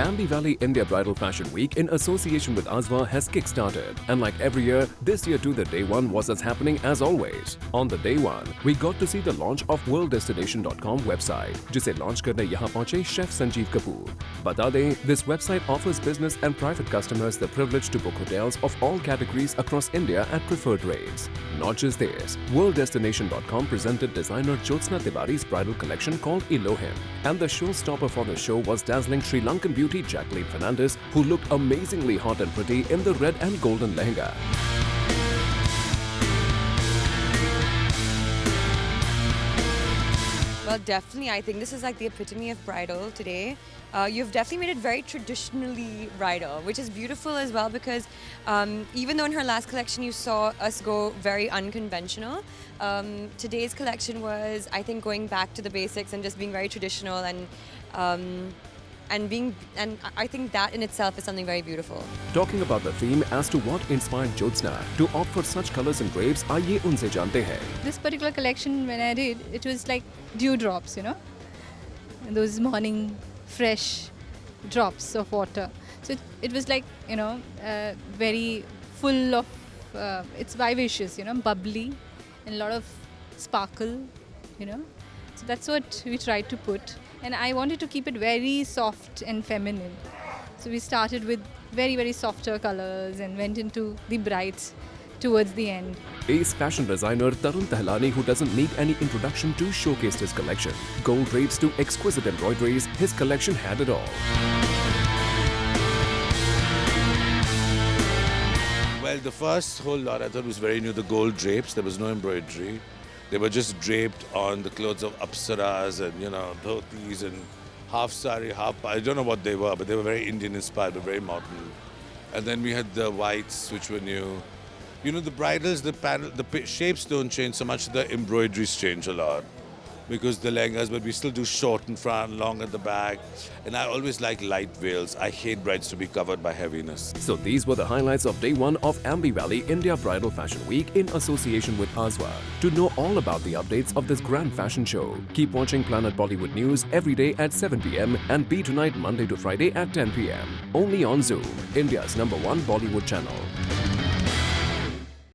Aamby Valley India Bridal Fashion Week in association with Azva has kick-started. And like every year, this year too the day one was as happening as always. On the day one, we got to see the launch of worlddestination.com website, जिसे launch करने यहाँ पहुँचे Chef Sanjeev Kapoor. बता दें, this website offers business and private customers the privilege to book hotels of all categories across India at preferred rates. Not just this, worlddestination.com presented designer Jyotsna Tiwari's bridal collection called Elohim. And the showstopper for the show was dazzling Sri Lankan beauty Jacqueline Fernandez, who looked amazingly hot and pretty in the red and golden lehenga. Well, definitely, I think this is like the epitome of bridal today. You've definitely made it very traditionally bridal, which is beautiful as well because even though in her last collection you saw us go very unconventional, today's collection was, I think, going back to the basics and just being very traditional and I think that in itself is something very beautiful. Talking about the theme as to what inspired Jyotsna to opt for such colors and drapes, आइए उनसे जानते हैं. This particular collection, when I did, it was like dewdrops, you know, those morning fresh drops of water. So it was like, you know, very full of, it's vivacious, you know, bubbly and a lot of sparkle, you know. So that's what we tried to put. And I wanted to keep it very soft and feminine. So we started with very, very softer colors and went into the brights towards the end. Ace fashion designer Tarun Tahilani, who doesn't need any introduction to showcase his collection. Gold drapes to exquisite embroideries, his collection had it all. Well, the first whole lot I thought was very new, the gold drapes. There was no embroidery. They were just draped on the clothes of apsaras and, you know, dhotis and half sari, half... I don't know what they were, but they were very Indian inspired, but very modern. And then we had the whites, which were new. You know, the bridals, the shapes don't change so much, the embroideries change a lot. Because the lehengas, but we still do short in front, long at the back. And I always like light veils. I hate brides to be covered by heaviness. So these were the highlights of day one of Aamby Valley India Bridal Fashion Week in association with Azva. To know all about the updates of this grand fashion show, keep watching Planet Bollywood News every day at 7 p.m. and Be Tonight Monday to Friday at 10 p.m. Only on Zoom, India's #1 Bollywood channel.